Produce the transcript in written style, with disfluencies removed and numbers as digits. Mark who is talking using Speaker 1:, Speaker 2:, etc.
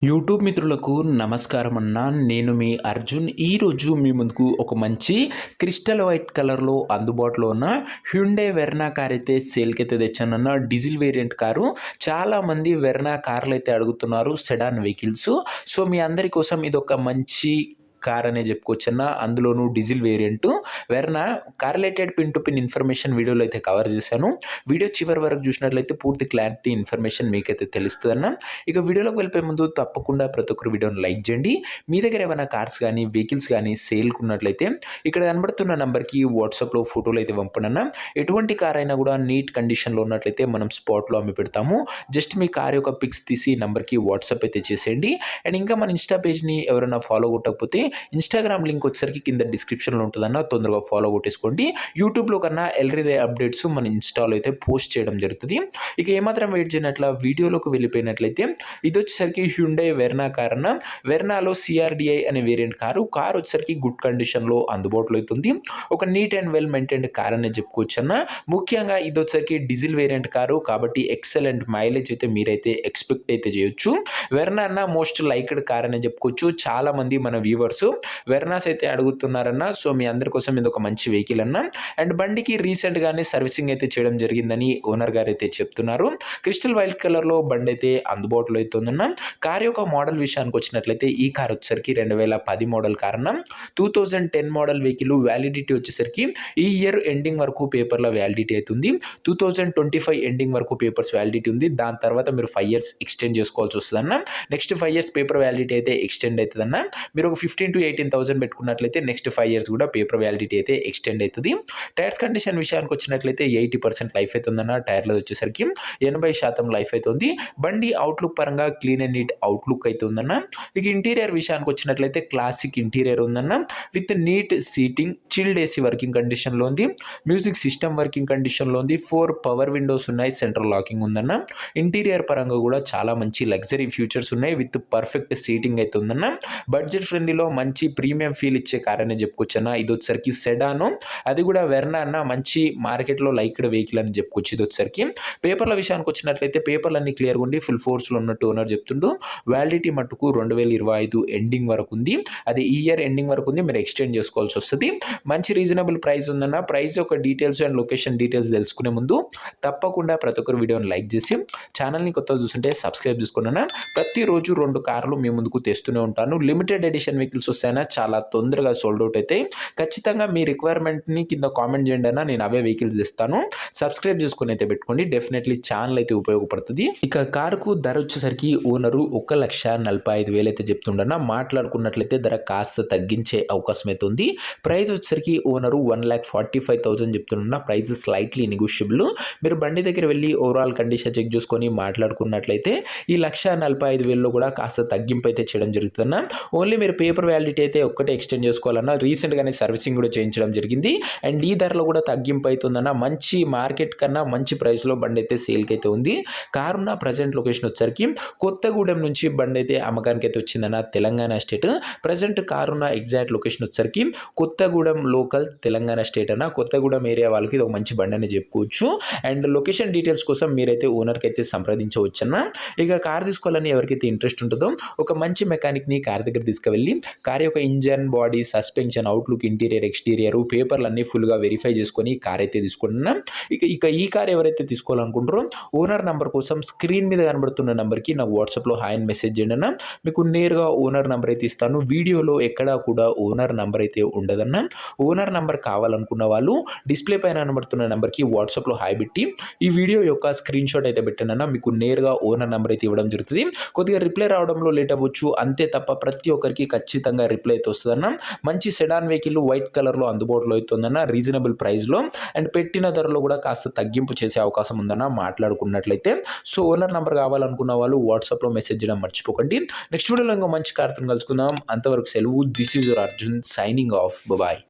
Speaker 1: YouTube మిత్రులకు నమస్కారం అన్న. నేను మీ అర్జున్. ఈరోజు మీ ముందుకు ఒక మంచి క్రిస్టల్ వైట్ కలర్లో అందుబాటులో ఉన్న హ్యుండై వెర్నా కార్ అయితే సేల్కి అయితే తెచ్చానన్న. Diesel variant car. చాలామంది వెర్నా కార్లు అయితే అడుగుతున్నారు, సెడాన్ వెహికల్స్. సో మీ అందరి కోసం ఇది ఒక మంచి కార్ అనే చెప్పుకోవచ్చన్న. అందులోనూ diesel variant Verna car related pin to pin information వీడియోలో అయితే కవర్ చేశాను. వీడియో చివరి వరకు చూసినట్లయితే పూర్తి క్లారిటీ ఇన్ఫర్మేషన్ మీకైతే తెలుస్తుందన్న. ఇక వీడియోలోకి వెళ్ళిపోయే ముందు తప్పకుండా ప్రతి ఒక్కరు వీడియోని లైక్ చేయండి. మీ దగ్గర ఏమైనా కార్స్ కానీ వెహికల్స్ కానీ సేల్కి ఉన్నట్లయితే ఇక్కడ కనబడుతున్న నెంబర్కి వాట్సాప్లో ఫోటోలు అయితే పంపనన్న. ఎటువంటి కార్ అయినా కూడా నీట్ కండిషన్లో ఉన్నట్లయితే మనం స్పాట్లో అమ్మి పెడతాము. జస్ట్ మీ కార్ యొక్క పిక్స్ తీసి నెంబర్కి వాట్సాప్ అయితే చేసేయండి. అండ్ ఇంకా మన ఇన్స్టా పేజ్ని ఎవరైనా ఫాలో కొట్టకపోతే ఇన్స్టాగ్రామ్ లింక్ వచ్చేసరికి కింద డిస్క్రిప్షన్లో ఉంటుందన్న, తొందరగా ఫాలో కొట్టేసుకోండి. యూట్యూబ్లో కన్నా ఎల్రీరే అప్డేట్స్ మన ఇన్స్టాలో అయితే పోస్ట్ చేయడం జరుగుతుంది. ఇక ఏమాత్రం వెయిట్ చేయనట్ల వీడియోలోకి వెళ్ళిపోయినట్లయితే ఇది వచ్చేసరికి హ్యుండై వెర్నా కార్ అన్న. వెర్నాలో సిఆర్డిఐ అనే వేరియంట్ కారు వచ్చేసరికి గుడ్ కండిషన్లో అందుబాటులో అవుతుంది. ఒక neat and well maintained car అనేది చెప్పుకోవచ్చు అన్న. ముఖ్యంగా ఇది వచ్చేసరికి డీజిల్ వేరియంట్ కారు కాబట్టి ఎక్సలెంట్ మైలేజ్ అయితే మీరైతే ఎక్స్పెక్ట్ అయితే చేయొచ్చు. వెర్నా అన్న మోస్ట్ లైక్డ్ కార్ అని చెప్పుకోవచ్చు. చాలా మంది మన వ్యూవర్స్ వెర్నాస్ అయితే అడుగుతున్నారన్న. సో మీ అందరి కోసం ఇది ఒక మంచి వెహికల్ అన్న. అండ్ బండికి రీసెంట్ గానే సర్వీసింగ్ అయితే చేయడం జరిగిందని ఓనర్ గారు అయితే చెప్తున్నారు. క్రిస్టల్ వైట్ కలర్ లో బండి అయితే అందుబాటులో అవుతుందన్న. కార్ యొక్క మోడల్ విషయానికి వచ్చినట్లయితే ఈ కార్ వచ్చేసరికి 2010 మోడల్ కార్ అన్న. 2010 మోడల్ వెహికల్ వ్యాలిడిటీ వచ్చేసరికి ఈ ఇయర్ ఎండింగ్ వరకు పేపర్ల వ్యాలిడిటీ అవుతుంది. 2025 ఎండింగ్ వరకు పేపర్స్ వ్యాలిడిటీ ఉంది. దాని తర్వాత మీరు 5 ఇయర్స్ ఎక్స్టెండ్ చేసుకోవాల్సి వస్తుందన్న. నెక్స్ట్ 5 ఇయర్స్ పేపర్ వ్యాలిడిటీ అయితే ఎక్స్టెండ్ అవుతుందన్న. మీరు ఒక 15,000 to 18,000 పెట్టుకున్నట్లయితే నెక్స్ట్ 5 ఇయర్స్ కూడా పేపర్ వ్యాలిడిటీ అయితే ఎక్స్టెండ్ అవుతుంది. టైర్స్ కండిషన్ విషయానికి వచ్చినట్లయితే 80% లైఫ్ అవుతుందన్న. టైర్లో వచ్చేసరికి 80% లైఫ్ అవుతుంది. బండి అవుట్లుక్ పరంగా క్లీన్ అండ్ నీట్ అవుట్లుక్ అయితే ఉందన్న. ఇక ఇంటీరియర్ విషయానికి వచ్చినట్లయితే క్లాసిక్ ఇంటీరియర్ ఉందన్న. With neat seating, chilled AC working కండిషన్లో ఉంది. మ్యూజిక్ సిస్టమ్ వర్కింగ్ కండిషన్లో ఉంది. 4 పవర్ విండోస్ ఉన్నాయి. సెంట్రల్ లాకింగ్ ఉందన్న. ఇంటీరియర్ పరంగా కూడా చాలా మంచి లగ్జరీ ఫ్యూచర్స్ ఉన్నాయి. విత్ పర్ఫెక్ట్ సీటింగ్ అయితే ఉందన్న. బడ్జెట్ ఫ్రెండ్లీలో మంచి ప్రీమియం ఫీల్ ఇచ్చే కార్ అని చెప్పుకోవచ్చన్న. ఇది వచ్చేసరికి సెడాను, అది కూడా వెర్నా అన్న. మంచి మార్కెట్లో లైక్డ్ వెహికల్ అని చెప్పుకోవచ్చు. ఇది వచ్చేసరికి పేపర్ల విషయానికి వచ్చినట్లయితే పేపర్లన్నీ క్లియర్గా ఉండి ఫుల్ ఫోర్స్లో ఉన్నట్టు ఓనర్ చెప్తుండు. వ్యాలిడిటీ మట్టుకు 2025 ఎండింగ్ వరకు ఉంది. అది ఈ ఇయర్ ఎండింగ్ వరకు ఉంది. మీరు ఎక్స్టెండ్ చేసుకోవాల్సి వస్తుంది. మంచి రీజనబుల్ ప్రైస్ ఉందన్న. ప్రైస్ యొక్క డీటెయిల్స్ అండ్ లొకేషన్ డీటెయిల్స్ తెలుసుకునే ముందు తప్పకుండా ప్రతి ఒక్కరు వీడియోని లైక్ చేసి ఛానల్ని కొత్తగా చూస్తుంటే సబ్స్క్రైబ్ చేసుకున్నాను. ప్రతిరోజు 2 కార్లు మీ ముందుకు తెస్తూనే ఉంటాను. లిమిటెడ్ ఎడిషన్ వెహికల్స్ వస్తాయన్నా చాలా తొందరగా సోల్డ్ అవుట్ అయితే ఖచ్చితంగా మీ రిక్వైర్మెంట్ని కింద కామెంట్ చేయండి అన్న, నేను అవే వెహికల్స్ ఇస్తాను. సబ్స్క్రైబ్ చేసుకుని అయితే పెట్టుకోండి. డెఫినెట్లీ ఛానల్ అయితే ఉపయోగపడుతుంది. ఇక కారుకు ధర వచ్చేసరికి ఓనరు 1,45,000 అయితే చెప్తుండన్న. మాట్లాడుకున్నట్లయితే ధర కాస్త తగ్గించే అవకాశం అయితే ఉంది. ప్రైస్ వచ్చేసరికి ఓనరు 1,45,000 చెప్తున్న. Price slightly negotiable. మీరు బండి దగ్గర వెళ్ళి ఓవరాల్ కండిషన్ చెక్ చేసుకొని మాట్లాడుకున్నట్లయితే ఈ 1,45,000లో కూడా కాస్త తగ్గింపు అయితే చేయడం జరుగుతుందన్న. ఓన్లీ మీరు పేపర్ వ్యాలిడిటీ అయితే ఒక్కటే ఎక్స్టెండ్ చేసుకోవాలన్నా. రీసెంట్గానే సర్వీసింగ్ కూడా చేయించడం జరిగింది. అండ్ ఈ ధరలో కూడా తగ్గింపు అవుతుందన్న. మంచి మార్కెట్ కన్నా మంచి ప్రైస్లో బండి అయితే సేల్కి అయితే ఉంది. కారున్న ప్రజెంట్ లొకేషన్ వచ్చేసరికి కొత్తగూడెం నుంచి బండి అయితే అమ్మకానికి అయితే వచ్చిందన్న. తెలంగాణ స్టేట్. ప్రజెంట్ కారున్న ఎగ్జాక్ట్ లొకేషన్ వచ్చేసరికి కొత్తగూడెం లోకల్, తెలంగాణ స్టేట్ అన్న. కొత్తగూడెం ఏరియా వాళ్ళకి ఇది ఒక మంచి బండి అని చెప్పుకోవచ్చు. అండ్ లొకేషన్ డీటెయిల్స్ కోసం మీరైతే ఓనర్కి అయితే సంప్రదించవచ్చు అన్న. ఇక కార్ తీసుకోవాలని ఎవరికైతే ఇంట్రెస్ట్ ఉంటుందో ఒక మంచి మెకానిక్ని కార్ దగ్గర తీసుకువెళ్ళి కార్ యొక్క engine, body, suspension, outlook, interior, exterior పేపర్లన్నీ ఫుల్గా వెరిఫై చేసుకొని కార్ అయితే తీసుకుంటున్నాం. ఇక ఈ కార్ ఎవరైతే తీసుకోవాలనుకుంటారో ఓనర్ నెంబర్ కోసం స్క్రీన్ మీద కనబడుతున్న నెంబర్కి నాకు వాట్సాప్లో హాయ్ అని మెసేజ్ చేయండి అన్న. మీకు నేరుగా ఓనర్ నెంబర్ అయితే ఇస్తాను. వీడియోలో ఎక్కడా కూడా ఓనర్ నెంబర్ అయితే ఉండదన్న. ఓనర్ నెంబర్ కావాలనుకున్న వాళ్ళు డిస్ప్లే పైన కనబడుతున్న నెంబర్కి వాట్సాప్లో హాయ్ పెట్టి ఈ వీడియో యొక్క స్క్రీన్ షాట్ అయితే పెట్టండి అన్న. మీకు నేరుగా ఓనర్ నెంబర్ అయితే ఇవ్వడం జరుగుతుంది. కొద్దిగా రిప్లై రావడంలో లేట్ అవ్వచ్చు అంతే తప్ప ప్రతి ఒక్కరికి ఖచ్చితంగా రిప్లై అయితే వస్తుందన్న. మంచి సెడాన్ వెహికల్ వైట్ కలర్లో అందుబాటులో అవుతుందన్న. రీజనబుల్ ప్రైస్లో అండ్ పెట్టిన ధరలో కూడా కాస్త తగ్గింపు చేసే అవకాశం ఉందన్న మాట్లాడుకున్నట్లయితే. సో ఓనర్ నెంబర్ కావాలనుకున్న వాళ్ళు వాట్సాప్లో మెసేజ్ చేయడం మర్చిపోకండి. నెక్స్ట్ వీడియోలో ఇంకో మంచి కార్తో కలుసుకుందాం. అంతవరకు సెలవు. This is your Arjun signing off. Bye.